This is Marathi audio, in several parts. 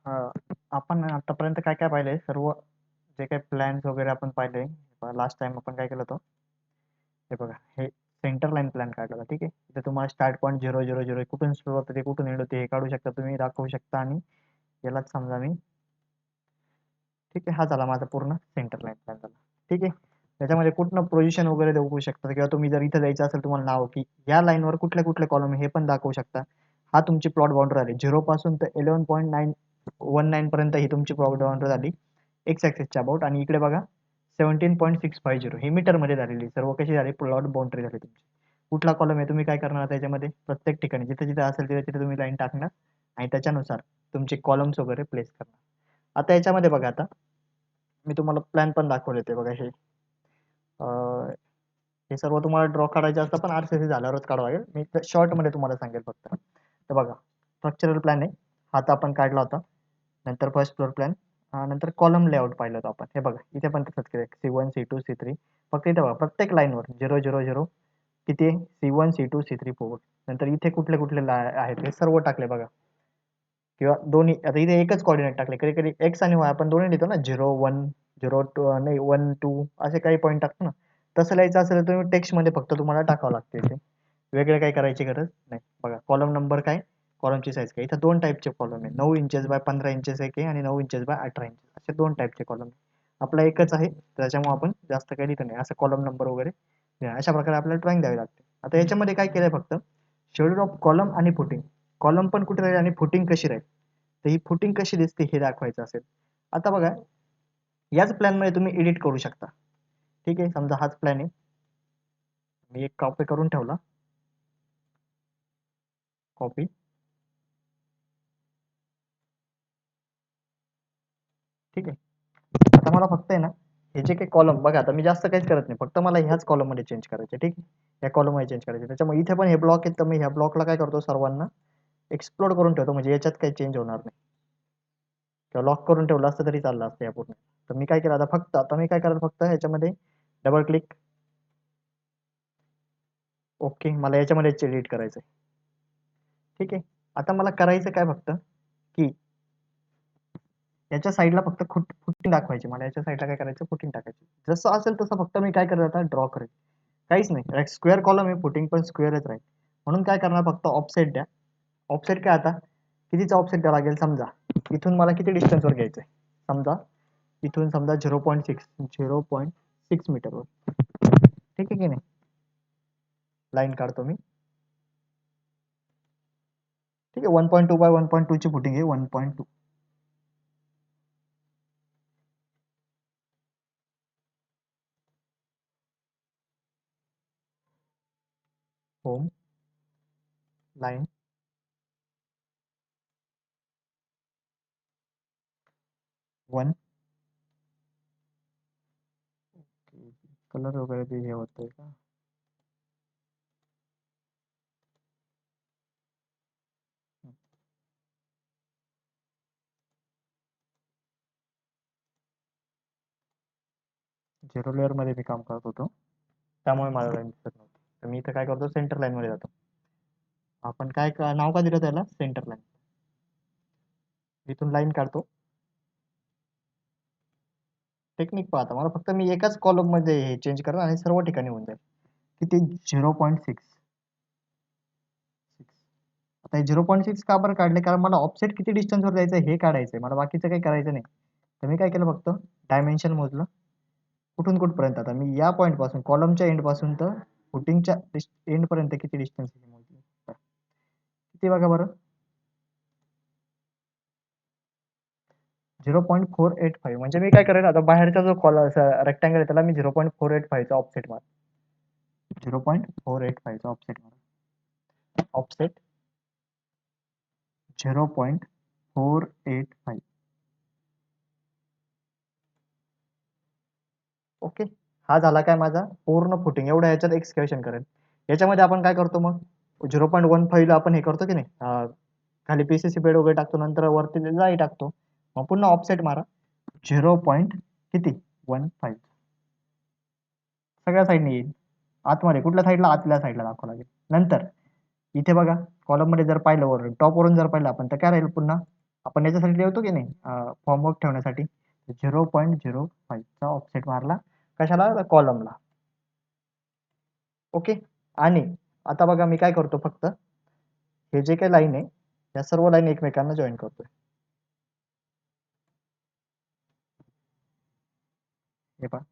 आपण आतापर्यंत काय काय पाहिलंय सर्व जे काही प्लॅन्स वगैरे आपण पाहिले. लास्ट टाइम आपण काय केलं होतं हे बघा, हे सेंटर लाईन प्लॅन काढला होता. ठीक आहे, इथे तुम्हाला स्टार्ट पॉईंट 0 0 0 कुठून सुरू होतं ते कुठून एंड होते हे काढू शकता, तुम्ही दाखवू शकता. आणि यालाच समजा मी, ठीक आहे, हा झाला माझा पूर्ण सेंटर लाईन प्लॅन झाला. ठीक आहे, त्याच्यामध्ये कुठनं पोझिशन वगैरे देऊ शकता, किंवा तुम्ही जर इथं जायचं असेल तुम्हाला नाव की या लाईनवर कुठले कुठले कॉलम हे पण दाखवू शकता. हा तुमची प्लॉट बाउंड्री झाली 0 पासून तर 11.919 पर्यंत ही तुमची प्लॉट बाउंड्री झाली एक्स ऍक्सिसच्या अबाउट. आणि इकडे बघा 17.650 ही मीटरमध्ये झालेली सर्व कशी झाली प्लॉट बाउंड्री झाली तुमची. कुठला कॉलम आहे तुम्ही काय करणार त्याच्यामध्ये प्रत्येक ठिकाणी जिथे जिथे असेल तिथे तिथे तुम्ही लाईन टाकणार आणि त्याच्यानुसार तुमचे कॉलम्स वगैरे प्लेस करणार. आता याच्यामध्ये बघा, आता मी तुम्हाला प्लॅन पण दाखवले ते बघा. हे सर्व तुम्हाला ड्रॉ करायचे असतं पण आरसीसी झाल्यावरच काढावं लागेल. मी शॉर्ट मध्ये तुम्हाला सांगेल फक्त. तर बघा, स्ट्रक्चरल प्लॅन आहे हा तर आपण काढला होता. नंतर फर्स्ट फ्लोर प्लॅन, नंतर कॉलम लेआउट पाहिलं होतं आपण. हे बघा इथे पण तसंच केलं, C1 C2 C3. फक्त इथे बघा प्रत्येक लाईनवर 0 0 0 किती C1 C2 C3 4. नंतर इथे कुठले कुठले आहेत हे सर्व टाकले बघा. किंवा दोन्ही, आता इथे एकच कोऑर्डिनेट टाकले, कधी कधी एक्स आणि वाय आपण दोन्ही लिहितो ना, 0 1 0 2 नाही 1 2 असे काही पॉईंट टाकतो ना. तसं लिहायचं असेल तर तुम्ही टेक्स्ट मध्ये फक्त तुम्हाला टाकावं लागते. इथे वेगळे काही करायची गरज नाही. बघा कॉलम नंबर काय, कॉलमची साईज काय. इथं दोन टाईपचे कॉलम आहे, 9 इंचेस बाय 15 इंचेस एक आहे आणि 9 इंचेस बाय 18 इंचेस, असे दोन टाईपचे कॉलम. आपला एकच आहे त्याच्यामुळे आपण जास्त काही लिहित नाही, असं कॉलम नंबर वगैरे अशा प्रकारे आपल्याला ड्रॉइंग द्यावी लागते. आता याच्यामध्ये काय केलंय फक्त शेड्यूल ऑफ कॉलम आणि फुटिंग. कॉलम पण कुठे राहील आणि फुटिंग कशी राहील, तर ही फुटिंग कशी दिसते हे दाखवायचं असेल. आता बघा याच प्लॅन मध्ये तुम्ही एडिट करू शकता. ठीक आहे, समजा हाच प्लॅन आहे, मी एक कॉपी करून ठेवला, कॉपी. ठीक आहे, आता मला फक्त आहे ना हे जे काही कॉलम बघा, आता मी जास्त काहीच करत नाही, फक्त मला ह्याच कॉलम मध्ये चेंज करायचे. ठीक आहे, या कॉलम मध्ये चेंज करायचे. त्याच्यामुळे इथे पण हे ब्लॉक आहेत तर मी ह्या ब्लॉकला काय करतो सर्वांना एक्सप्लोड करून ठेवतो, म्हणजे याच्यात काही चेंज होणार नाही. किंवा लॉक करून ठेवलं असतं तरी चाललं असतं या पूर्ण. तर मी काय केलं आता फक्त, आता मी काय करत फक्त ह्याच्यामध्ये डबल क्लिक. ओके, मला याच्यामध्ये एडिट करायचं आहे. ठीक आहे, आता मला करायचं काय फक्त की याच्या साईडला फक्त फुटिंग दाखवायची. मला याच्या साईडला काय करायचं, फुटिंग टाकायची. जसं असेल तसं फक्त मी काय करत आता ड्रॉ करेल, काहीच नाही. स्क्वेअर कॉलम आहे, फुटिंग पण स्क्वेअरच राहील. म्हणून काय करणार फक्त ऑफसेट द्या. ऑफसेट काय आता कितीचा ऑफसेट द्यावा लागेल, समजा इथून मला किती डिस्टन्सवर घ्यायचं आहे, समजा इथून समजा 0.6 मीटरवर. ठीक आहे की नाही, लाईन काढतो मी. ठीक आहे, 1.2 बाय 1.2 ची फुटिंग आहे, 1.2. Home line 1. कलर वगैरे ते हे होतंय का, झिरो लेअर मध्ये मी काम करत होतो त्यामुळे मला लाईन दिसत नव्हती. तर मी इथं काय करतो सेंटर लाईन मध्ये जातो. आपण काय नाव का दिलं त्याला, सेंटर लाईन. इथून लाईन काढतो. टेक्निक पाहता मला फक्त मी एकाच कॉलम मध्ये हे चेंज करणार आणि सर्व ठिकाणी होऊन जाईल. किती 0.6. आता 0.6 का बरं काढले, कारण मला ऑफसेट किती डिस्टन्स वर जायचं हे काढायचंय मला, बाकीचं काही करायचं नाही. तर मी काय केलं फक्त डायमेन्शन मोजलं कुठून कुठपर्यंत. आता मी या पॉईंट पासून कॉलमच्या एंड पासून तर फुटिंगच्या एंड पर्यंत किती डिस्टन्स मोजली, किती बघा बरं, 0.485. म्हणजे मी काय करेल आता बाहेरचा जो रेक्टँगल आहे त्याला मी 0.485 चा ऑफसेट मार, 0.485 चा ऑफसेट मार, ऑफसेट 0.485. ओके, हा झाला काय माझा पूर्ण फुटिंग. एवढं याच्यात एक्सकॅव्हेशन करेल. याच्यामध्ये आपण काय करतो मग 0.15 ला आपण हे करतो की नाही, खाली पीसीसी बेड वगैरे टाकतो, नंतर वरती जाई टाकतो. मग पुन्हा ऑफसेट मारा 0. किती 15. सगळ्या साईडने येईल, आतमध्ये कुठल्या साईडला, आतल्या साईडला दाखवावं लागेल. नंतर इथे बघा कॉलम मध्ये जर पाहिलं वरून टॉप वरून जर पाहिलं आपण तर काय राहील पुन्हा आपण याच्यासाठी ठेवतो की नाही फॉर्मवर्क ठेवण्यासाठी 0.05चा ऑफसेट मारला कशाला कॉलमला. ओके. आणि आता बघा मी काय करतो फक्त हे जे काही लाईन आहे या सर्व लाईन एकमेकांना जॉईन करतोय. हे पहा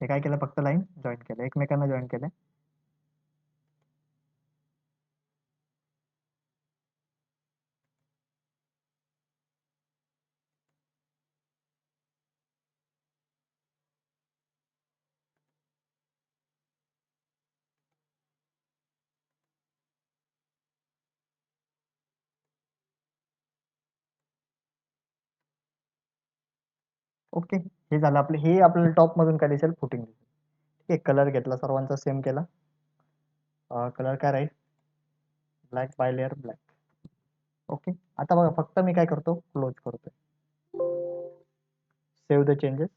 हे काय केलं फक्त लाईन जॉईन केलं एकमेकांना जॉईन केलं. ओके. हे झालं आपले हे आपल्याला टॉप मधून काय दिसेल फुटिंग दिसेल. ठीक आहे. कलर घेतला सर्वांचा सेम केला. कलर काय राहील black by layer black. Okay. आता बघा फक्त मी काय करतो क्लोज करतोय. Save the changes.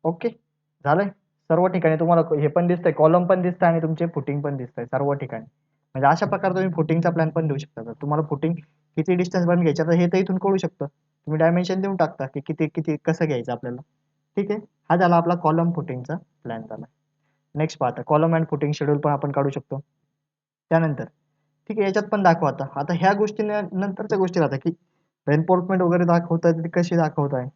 ओके. झालंय. सर्व ठिकाणी तुम्हाला हे पण दिसतंय कॉलम पण दिसतंय आणि तुमचे फुटिंग पण दिसतंय सर्व ठिकाणी. म्हणजे अशा प्रकारे तुम्ही फुटिंगचा प्लॅन पण देऊ शकता. जर तुम्हाला फुटिंग किती डिस्टन्स पर्यंत घ्यायचं तर हे तर इथून कळू शकतं. तुम्ही डायमेन्शन देऊन टाकता की किती किती कसं घ्यायचं आपल्याला. ठीक आहे. हा झाला आपला कॉलम फुटिंगचा प्लॅन झाला. नेक्स्ट पाहता कॉलम अँड फुटिंग शेड्यूल पण आपण काढू शकतो. त्यानंतर ठीक आहे याच्यात पण दाखवा आता ह्या गोष्टी नंतरच्या गोष्टी राहतात की रेनफोर्समेंट वगैरे दाखवताय ती कशी दाखवताय.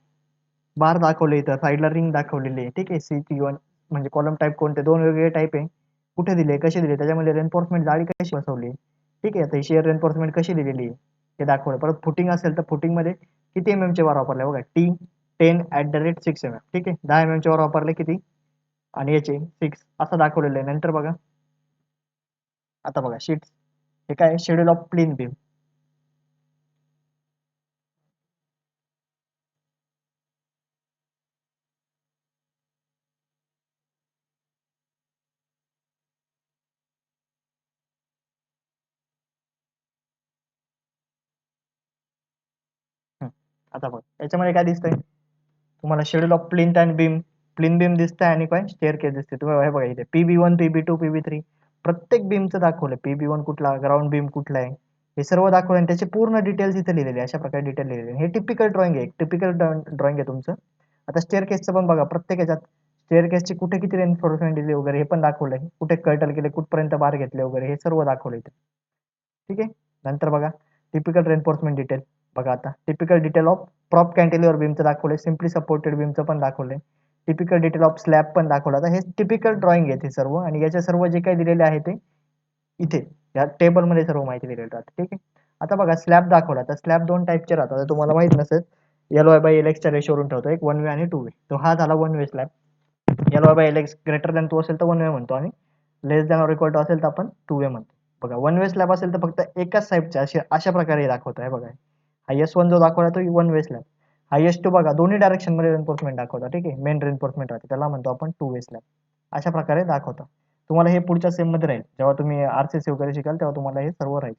बार दाखवले इथं साईडला रिंग दाखवलेली आहे. ठीक आहे. CP1 म्हणजे कॉलम टाईप कोणते दोन वेगवेगळे टाईप आहे. कुठे दिले कसे दिले त्याच्यामध्ये रेनफोर्समेंट जाळी कशी बसवली. ठीक आहे. आता शेअर रेनफोर्समेंट कशी दिलेली आहे ते दाखवलं. परत फुटिंग असेल तर फुटिंग मध्ये किती चे वार वापरले बघा T10 @ 6 mm. ठीक आहे. 10 चे वार वापरले किती आणि याचे 6 असं दाखवलेलं आहे. नंतर बघा आता बघा शीट हे काय शेड्यूल ऑफ प्लेन बीम. आता बघ याच्यामध्ये काय दिसतंय तुम्हाला schedule of plinth and beam प्लिन beam दिसतंय आणि काय स्टेअर केस दिसते. तुम्ही हे बघा इथे PB1 PB2 PB3 प्रत्येक बीमचं दाखवलं. PB1 कुठला ग्राउंड बीम कुठला आहे हे सर्व दाखवलं आणि त्याचे पूर्ण डिटेल्स इथे लिहिलेले अशा प्रकारे डिटेल लिहिलेले. हे टिपिकल ड्रॉइंग आहे टिपिकल ड्रॉइंग आहे तुमचं. आता स्टेअर केसचं पण बघा प्रत्येक याच्यात स्टेअर केसची कुठे किती रेन्फोर्समेंट दिली वगैरे हे पण दाखवलंय. कुठे कर्टल केले कुठपर्यंत बार घेतले वगैरे हे सर्व दाखवलंय इथे. ठीक आहे. नंतर बघा टिपिकल रेन्फोर्समेंट डिटेल बघा आता typical detail of prop cantilever बीमचं दाखवलंय. सिम्पली सपोर्टेड बीमचं पण दाखवलंय. टिपिकल डिटेल ऑफ स्लॅब पण दाखवलं. आता हे टिपिकल ड्रॉइंग आहे ते सर्व आणि याचे सर्व जे काही दिलेले आहे ते इथे या टेबलमध्ये सर्व माहिती दिलेली राहते. ठीक आहे. आता बघा स्लॅब दाखवला तर स्लॅब दोन टाईपचे राहतात. आता तुम्हाला माहित नसेल LY/LX च्या रेशोवरून ठेवतो एक वन वे आणि टू वे. तो हा झाला one way slab. LY/LX greater than two असेल तर वन वे म्हणतो आणि less than or equal to असेल तर आपण टू वे म्हणतो. बघा वन वे स्लॅब असेल तर फक्त एकाच साईडच्या अशा प्रकारे दाखवत आहे बघा. हा S1 जो दाखवला तो वन वे स्लॅब. हा S2 बघा दोन्ही डायरेक्शन मध्ये रेन्फोर्समेंट दाखवता. ठीक आहे. मेन रेन्फोर्समेंट राहते त्याला म्हणतो आपण टू वे स्लॅब. अशा प्रकारे दाखवता. तुम्हाला हे पुढच्या सेम मध्ये राहील जेव्हा तुम्ही RCC वगैरे शिकाल तेव्हा तुम्हाला हे सर्व राहील.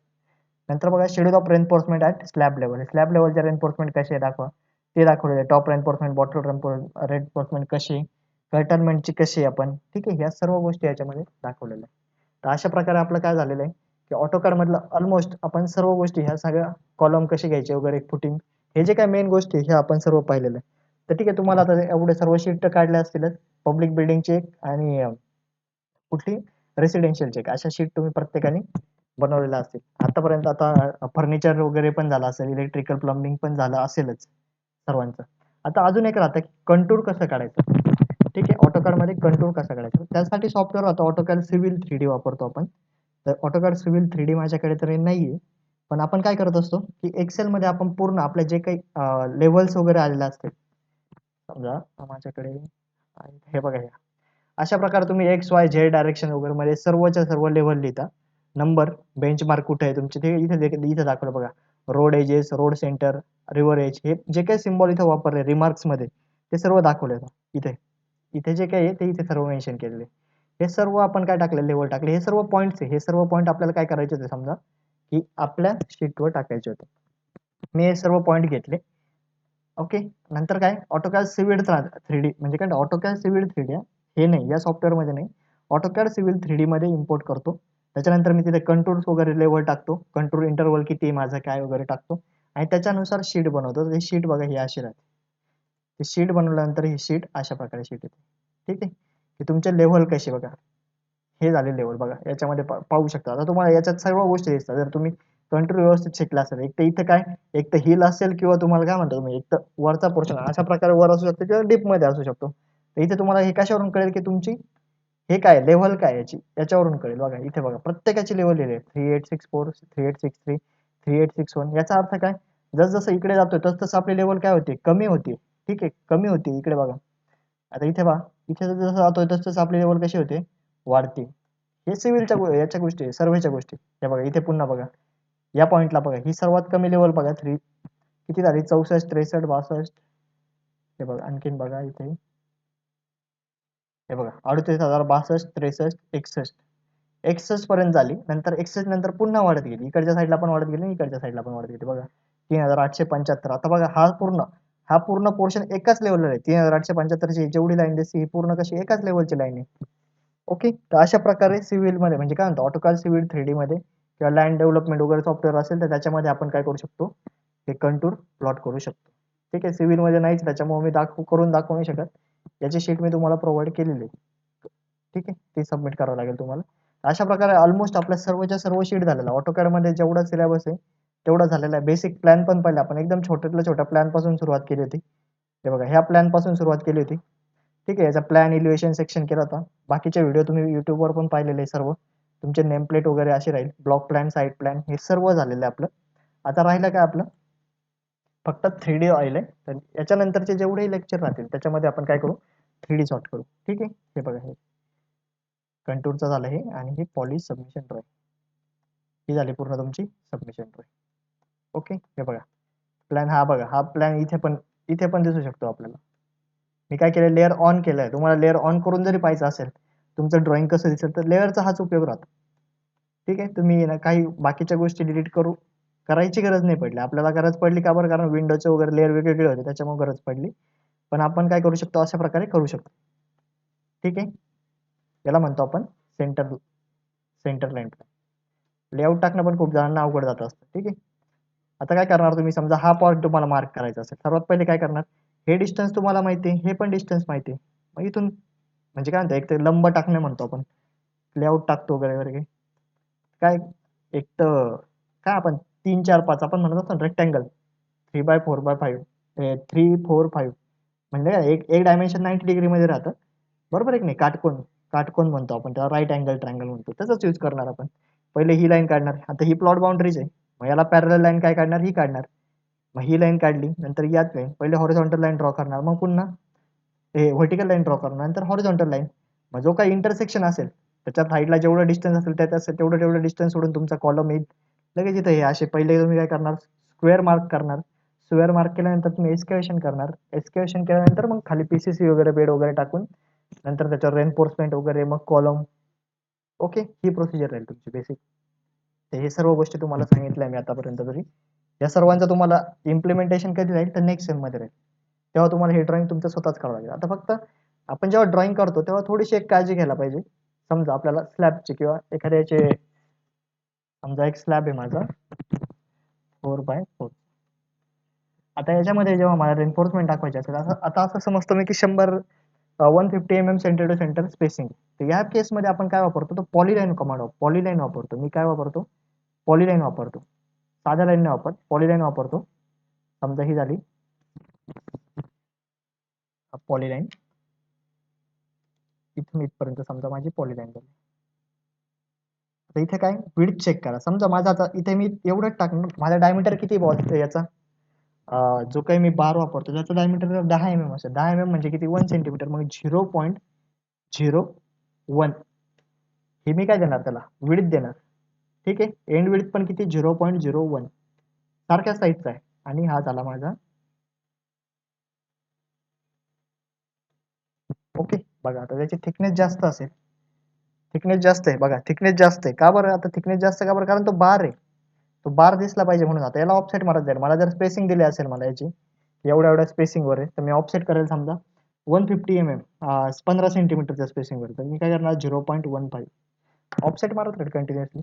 नंतर बघा schedule of reinforcement at slab level. Slab लेवलच्या रेन्फोर्समेंट कसे दाखवा ते दाखवलेले. टॉप रेन्फोर्समेंट बॉटम रेन्फोर्समेंट कशी कर्टनमेंटची कशी आपण ठीक आहे ह्या सर्व गोष्टी याच्यामध्ये दाखवलेल्या आहेत. तर अशा प्रकारे आपलं काय झालेलं आहे की AutoCAD मधलं ऑलमोस्ट आपण सर्व गोष्टी ह्या सगळ्या कॉलम कसे घ्यायचे वगैरे फुटिंग हे जे काही मेन गोष्टी हे आपण सर्व पाहिलेलं आहे. तर ठीक आहे तुम्हाला आता एवढे सर्व शीट काढले असतीलच पब्लिक बिल्डिंगचे आणि कुठली रेसिडेन्शियल चेक अशा शीट तुम्ही प्रत्येकाने बनवलेल्या असतील. आतापर्यंत आता फर्निचर वगैरे पण झालं असेल इलेक्ट्रिकल प्लंबिंग पण झालं असेलच सर्वांचं. आता अजून एक राहतं की कंटूर कसं काढायचं. ठीक आहे. AutoCAD मध्ये कंटूर कसं काढायचं त्यासाठी सॉफ्टवेअर होतं AutoCAD सिव्हिल 3D वापरतो आपण. तर AutoCAD सिव्हिल 3D माझ्याकडे तरी नाहीये. पण आपण काय करत असतो की एक्सेल मध्ये आपण पूर्ण आपले जे काही लेवल्स वगैरे आलेले असते समजा माझ्याकडे हे बघा अशा प्रकारे तुम्ही XY Z डायरेक्शन वगैरे मध्ये सर्वच्या सर्व लेवल लिहिता. नंबर बेंचमार्क कुठे आहे तुमचे ते इथे दाखवलं बघा. Road edges road centre river edge हे जे काही सिम्बॉल इथे वापरले रिमार्क्स मध्ये ते सर्व दाखवले इथे. इथे जे काही आहे ते इथे सर्व मेन्शन केलेले. हे सर्व आपण काय टाकले लेवल टाकले हे सर्व पॉईंट्स आहे. हे सर्व पॉईंट आपल्याला काय करायचे होते समजा की आपल्या शीटवर टाकायचे होते. मी हे सर्व पॉईंट घेतले. ओके. नंतर काय AutoCAD सिव्हिल 3D म्हणजे काय AutoCAD सिव्हिल 3D हे नाही, या सॉफ्टवेअरमध्ये नाही. ऑटोकॅड सिव्हिल 3D मध्ये इम्पोर्ट करतो. त्याच्यानंतर मी तिथे कंट्रोल्स वगैरे लेवल टाकतो, कंट्रोल इंटरवल किती आहे माझं काय वगैरे टाकतो आणि त्याच्यानुसार शीट बनवतो. ही शीट बघा ही अशी राहते. ही शीट बनवल्यानंतर ही शीट अशा प्रकारे शीट येते. ठीक आहे, की तुमचे लेव्हल कसे बघा, हे झाले लेवल बघा याच्यामध्ये पाहू शकता. आता तुम्हाला याच्यात सर्व गोष्टी दिसतात जर तुम्ही कंट्रोल व्यवस्थित शिकला असेल. एक तर इथे काय, एक तर हिल असेल किंवा तुम्हाला काय म्हणतो तुम्ही, एक तर वरचा पोर्शन अशा प्रकारे वर असू शकतो किंवा डीप मध्ये असू शकतो. तर इथे तुम्हाला हे कशावरून कळेल की तुमची हे काय लेव्हल काय याची, याच्यावरून कळेल. बघा इथे बघा प्रत्येकाची लेव्हल लिहिली आहे, 3864, 3863, 3861. याचा अर्थ काय, जसं इकडे जातोय तसं आपली लेव्हल काय होते, कमी होते. ठीक आहे, कमी होते. इकडे बघा, आता इथे बघा, इथे जसं जातोय तसं आपली लेवल कशी होते, वाढते. हे सिव्हिलच्या याच्या गोष्टी, सर्वेच्या गोष्टी. हे बघा इथे पुन्हा बघा, या पॉइंटला बघा, ही सर्वात कमी लेवल बघा, किती झाली, 64, 63, 62. हे बघा आणखीन बघा इथे, हे बघा 38,062, 63, 61, 61 पर्यंत झाली. नंतर 61 नंतर पुन्हा वाढत गेली, इकडच्या साईडला पण वाढत गेली, इकडच्या साईडला पण वाढत गेली. बघा 3,875. आता बघा हा पूर्ण पोर्शन एकाच लेवलला आहे. 3,875 ची जेवढी लाईन दिसते ही पूर्ण कशी एकाच लेवलची लाईन आहे. ओके, तर अशा प्रकारे सिव्हिल मध्ये म्हणजे काय म्हणतो, ऑटोकॅड सिव्हिल 3D मध्ये किंवा लँड डेव्हलपमेंट वगैरे सॉफ्टवेअर असेल तर त्याच्यामध्ये आपण काय करू शकतो, हे कंटूर प्लॉट करू शकतो. ठीक आहे, सिव्हिल मध्ये नाहीच, त्याच्यामुळे मी करून दाखवू नाही शकत. याची शीट मी तुम्हाला प्रोव्हाइड केलेली आहे. ठीक आहे, ती सबमिट करावं लागेल तुम्हाला. अशा प्रकारे ऑलमोस्ट आपल्या सर्वच्या सर्व शीट झालेला. ऑटोकॅड मध्ये जेवढा सिलेबस आहे तेवढा झालेला आहे. बेसिक प्लॅन पण पाहिजे आपण, एकदम छोट्यातल्या छोट्या प्लॅन पासून सुरुवात केली होती. हे बघा ह्या प्लॅन पासून सुरुवात केली होती. ठीक आहे, याचा प्लॅन इलिव्हेशन सेक्शन केला होता. बाकीचे व्हिडिओ तुम्ही युट्यूबवर पण पाहिलेले सर्व. तुमचे नेम प्लेट वगैरे असे राहील, ब्लॉक प्लॅन, साईड प्लॅन हे सर्व झालेलं आहे आपलं. आता राहिलं काय आपलं, फक्त 3D ऑइल आहे. तर याच्यानंतरचे जेवढेही लेक्चर राहतील त्याच्यामध्ये आपण काय करू, 3D सॉर्ट करू. ठीक आहे, हे बघा हे कंटूरचं झालं हे, आणि हे पॉलिश सबमिशन ड्रॉइंग ही झाली पूर्ण तुमची सबमिशन ड्रॉइंग. ओके, हे बघा प्लॅन, हा बघा हा प्लॅन इथे पण दिसू शकतो आपल्याला. मी काय केलं, लेअर ऑन केलंय. तुम्हाला लेअर ऑन करून जरी पाहिजे असेल तुमचं ड्रॉइंग कसं दिसेल तर लेअरचा हाच उपयोग राहतो. ठीक आहे, तुम्ही ना काही बाकीच्या गोष्टी डिलीट करायची गरज नाही पडली. आपल्याला गरज पडली का बरं, कारण विंडोचे वगैरे लेअर वेगवेगळे होते त्याच्यामुळे गरज पडली. पण आपण काय करू शकतो, अशा प्रकारे करू शकतो. ठीक आहे, याला म्हणतो आपण सेंटर लाईन. लेआउट टाकणं पण खूप जणांना अवघड जात असतं. ठीक आहे, आता काय करणार तुम्ही, समजा हा पॉईंट तुम्हाला मार्क करायचा असेल, सर्वात पहिले काय करणार, हे डिस्टन्स तुम्हाला माहिती आहे, हे पण डिस्टन्स माहिती आहे. मग इथून म्हणजे काय म्हणतो, एक तर लंब टाकणे म्हणतो आपण, लेआउट टाकतो वगैरे वगैरे. काय एक तर काय आपण 3, 4, 5 आपण म्हणत असतो रेक्टँगल, 3x4x5, 3, 4, 5 म्हणजे काय, एक एक डायमेन्शन 90 डिग्री मध्ये राहतं. बरोबर आहे की नाही, काटकोन, काटकोन म्हणतो आपण त्याला, राईट अँगल ट्रायंगल म्हणतो. तसंच यूज करणार आपण. पहिले ही लाईन काढणार, आता ही प्लॉट बाउंड्रीज आहे, मग याला पॅरलल लाईन काय काढणार, ही काढणार. मग ही लाईन काढली, नंतर यात लाईन, पहिले हॉरिझॉन्टल लाईन ड्रॉ करणार, मग पुन्हा हे व्हर्टिकल लाईन ड्रॉ करणार, नंतर हॉरिझॉन्टल लाईन. मग जो काही इंटरसेक्शन असेल त्याच्या साईडला जेवढं डिस्टन्स असेल तेवढं डिस्टन्स सोडून तुमचा कॉलम येईल. लगेच इथं हे असे पहिले तुम्ही काय करणार, स्क्वेअर मार्क करणार. स्क्वेअर मार्क केल्यानंतर तुम्ही एक्सकॅव्हेशन करणार. एक्सकॅव्हेशन केल्यानंतर मग खाली पीसीसी वगैरे बेड वगैरे टाकून नंतर त्याच्यावर रेनफोर्समेंट वगैरे, मग कॉलम. ओके, ही प्रोसिजर राहील तुमची बेसिक. तर हे सर्व गोष्टी तुम्हाला सांगितल्या मी आतापर्यंत तरी. या सर्वांचं तुम्हाला इम्प्लिमेंटेशन कधी राहील तर नेक्स्ट सेम मध्ये राहील. तेव्हा तुम्हाला हे ड्रॉइंग तुमचं स्वतःच करावं लागेल. आता फक्त आपण जेव्हा ड्रॉइंग करतो तेव्हा थोडीशी एक काळजी घ्यायला पाहिजे. समजा आपल्याला स्लॅबची किंवा एखाद्याचे, समजा एक स्लॅब आहे माझा 4x4. आता याच्यामध्ये जेव्हा मला रेन्फोर्समेंट दाखवायचे असेल, आता असं समजतो मी की 150 mm centre to centre spacing. तर या केसमध्ये आपण काय वापरतो, तो पॉलीलाईन कमांड, पॉलीलाईन वापरतो. मी काय वापरतो, पॉलीलाईन वापरतो. साध्या लाईन नाही वापरत, पॉलीलाईन वापरतो. समजा ही झाली पॉलीलाईन, इथून इथपर्यंत समजा माझी पॉलीलाईन झाली. आता इथे काय विड्थ चेक करा. समजा माझा आता इथे मी एवढंच टाकणार, माझा डायमीटर किती बॉल याचा, जो काही मी बार वापरतो त्याचा डायमीटर 10 mm असेल. 10 mm म्हणजे किती, 1 सेंटीमीटर. मग 0.01 हे मी काय देणार, त्याला विड्थ देणार. ठीक आहे, एंड विड्थ पण किती, 0.01 सारख्या साईजचा आहे. आणि हा झाला माझा. ओके, बघा आता त्याची थिकनेस जास्त असेल, थिकनेस जास्त आहे बघा, थिकनेस जास्त आहे का बरं, आता थिकनेस जास्त का बरं, कारण तो बार आहे, तो बार दिसला पाहिजे म्हणून. आता याला ऑफसेट मारत जाईल. मला जर स्पेसिंग दिली असेल मला याची एवढ्या एवढ्या स्पेसिंग वर आहे, तर मी ऑफसेट करेल समजा 150 15 सेंटीमीटरच्या स्पेसिंगवर. तर मी काय करणार 0.15 ऑफसेट मारत राहील कंटिन्युअसली.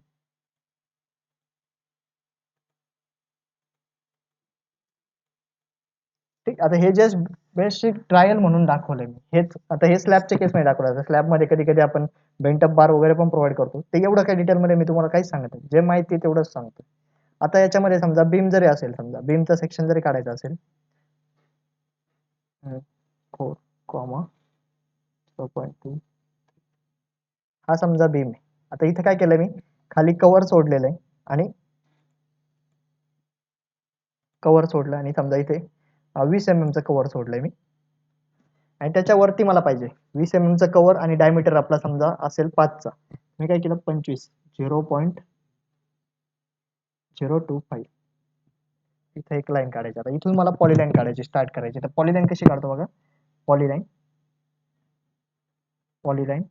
ठीक, आता हे जस्ट बेसिक ट्रायल म्हणून दाखवलंय मी. हेच आता हे स्लॅबच्या केस मध्ये दाखवलं. स्लॅबमध्ये कधी कधी आपण बेंटअप बार वगैरे पण प्रोव्हाइड करतो. ते एवढं काही डिटेलमध्ये मी तुम्हाला काहीच सांगत नाही. जे माहिती आहे तेवढंच सांगतो. आता याच्यामध्ये समजा बीम जरी असेल, समजा बीमचं सेक्शन जरी काढायचं असेल 4, 0.2, हा समजा बीम आहे. आता इथे काय केलं मी, खाली कव्हर सोडलेलं आहे आणि कव्हर सोडलं आणि समजा इथे 20 चं कव्हर सोडलंय मी आणि त्याच्यावरती मला पाहिजे 20 चं कव्हर आणि डायमीटर आपला समजा असेल 5चा. मी काय केलं 25 0.025 इथे एक लाईन काढायची. आता इथून मला पॉलीलाईन काढायची, स्टार्ट करायची. तर पॉलीलाईन कशी काढतो बघा, पॉलीलाईन पॉलीलाईन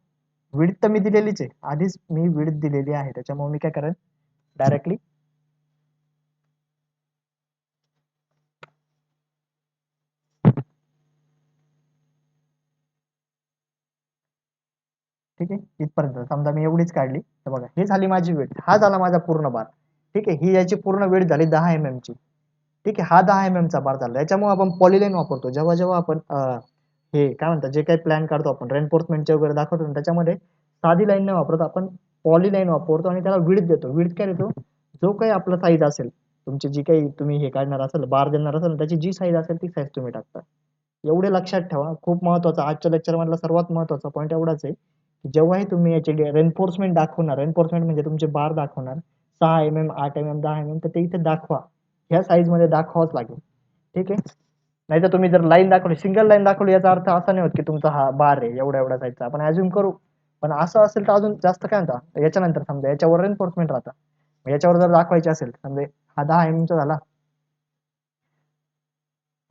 विड्थ तर मी दिलेलीच आहे, आधीच मी विड्थ दिलेली आहे. त्याच्यामुळे मी काय करेन डायरेक्टली ठीक आहे. इथपर्यंत समजा मी एवढीच काढली. तर बघा हे झाली माझी विड्थ, हा झाला माझा पूर्ण बार. ठीक आहे, ही याची पूर्ण विड्थ झाली 10 ची. ठीक आहे, हा 10 चा बार झाला. याच्यामुळे आपण पॉलीलाईन वापरतो. जेव्हा जेव्हा आपण हे काय म्हणतात, जे काही प्लॅन काढतो आपण रेनफोर्समेंटचे वगैरे दाखवतो ना, त्याच्यामध्ये साधी लाईन नाही वापरत आपण, पॉलीलाईन वापरतो आणि त्याला विड्थ देतो. विड्थ काय देतो, जो काही आपला साईज असेल, तुमची जी काही तुम्ही हे काढणार असेल, बार देणार असेल, त्याची जी साईज असेल ती साईज तुम्ही टाकता. एवढे लक्षात ठेवा, खूप महत्वाचा आजच्या लेक्चर मधला सर्वात महत्वाचा पॉईंट एवढाच आहे की जेव्हाही तुम्ही याचे रेनफोर्समेंट दाखवणार, रेनफोर्समेंट म्हणजे तुमचे बार दाखवणार 6 mm, 8 mm, 10 mm, तर ते इथे दाखवा, ह्या साईज मध्ये दाखवाच लागेल. ठीक आहे, नाही तर तुम्ही जर लाईन दाखवली, सिंगल लाईन दाखवली, याचा अर्थ असा नाही होत की तुमचा हा बार आहे एवढा एवढा साईजचा, आपण अज्युम करू. पण असं असेल तर अजून जास्त काय म्हणता, याच्यानंतर समजा याच्यावर रेनफोर्समेंट राहता, याच्यावर जर दाखवायचे असेल समजा हा 10 mm चा झाला,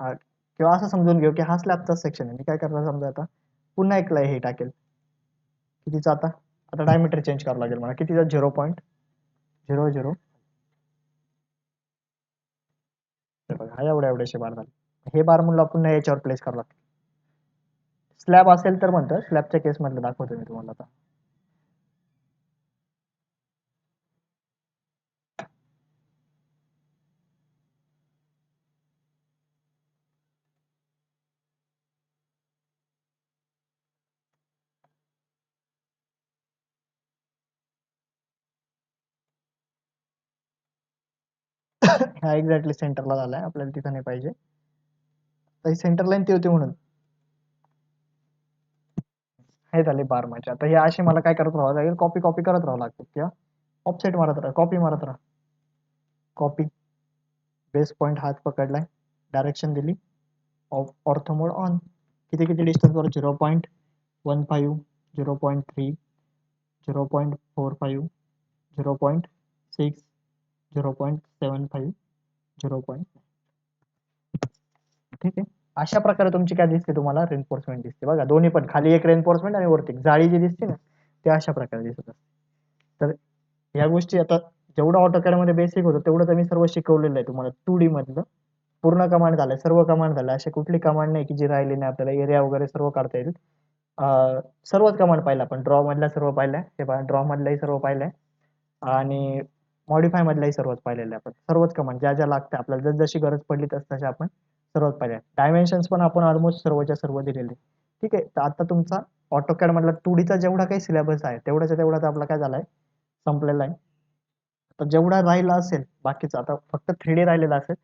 किंवा असं समजून घेऊ की हा स्लॅबचा सेक्शन आहे. मी काय करणार समजा आता पुन्हा एक हे टाकेल, कितीचा आता, आता डायमीटर चेंज करावं लागेल मला, कितीचा 0.00. बघा हा एवढ्या एवढ्याशे बार झाले. हे बार म्हणलं पुन्हा याच्यावर प्लेस करावं लागतं. स्लॅब असेल तर म्हणतं, स्लॅबच्या केस मधलं दाखवतो मी तुम्हाला आता. हा एक्झॅक्टली सेंटरला झालाय, आपल्याला तिथं नाही पाहिजे. तर सेंटर लाईन ती होती म्हणून हे झाले बार माझे. आता हे असे मला काय करत राहावं लागेल, कॉपी कॉपी करत राहावं लागतं, किंवा ऑफसेट मारत राहा, कॉपी मारत राहा. कॉपी, बेस पॉईंट हात पकडलाय, डायरेक्शन दिली, ऑर्थो मोड ऑन. किती किती डिस्टन्स वर, 0.15, 0.3, 0.45, 0.6, 0.75, 0. ठीक आहे, अशा प्रकारे तुमची काय दिसते, तुम्हाला रेनफोर्समेंट दिसते. बघा दोन्ही पण, खाली एक रेनफोर्समेंट आणि वरती जाळी जी दिसते ना, ते अशा प्रकारे दिसत असते. तर या गोष्टी आता जेवढं AutoCAD मध्ये बेसिक होतं तेवढं तर मी सर्व शिकवलेलं आहे तुम्हाला. 2D मधलं पूर्ण कमांड झालंय, सर्व कमांड झालं. अशी कुठली कमांड नाही की जी राहिली नाही, आपल्याला एरिया वगैरे सर्व काढता येईल. सर्वच कमांड पाहिल्या आपण, ड्रॉ मधल्या सर्व पाहिल्या, हे पहा ड्रॉ मधल्याही सर्व पाहिलंय आणि मॉडीफाय मधल्याही सर्वच पाहिलेलं आहे आपण. सर्वच कमांड ज्या ज्या लागतात आपल्याला, जशी गरज पडली तशा आपण सर्वच पाहिल्या. डायमेन्शन्स पण आपण ऑलमोस्ट सर्वच्या सर्व दिलेले. ठीक आहे, तर आता तुमचा AutoCAD मधला 2D चा जेवढा काही सिलेबस आहे तेवढ्याच्या तेवढाच आपला काय झालाय, संपलेला आहे. आता जेवढा राहिला असेल बाकीचा, आता फक्त 3D राहिलेला असेल.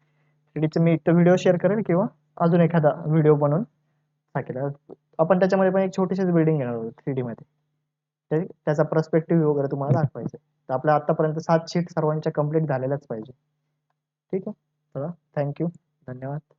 3Dचे मी एक व्हिडिओ शेअर करेल किंवा अजून एखादा व्हिडिओ बनवून टाकेल. आपण त्याच्यामध्ये पण एक छोटीशीच बिल्डिंग घेणार आहोत 3D मध्ये. त्याचा पर्स्पेक्टिव्ह वगैरे तुम्हाला दाखवायचं. तर आपल्या आतापर्यंत 7 शीट सर्वांच्या कंप्लीट झालेल्याच पाहिजे. ठीक आहे, चला थँक्यू, धन्यवाद.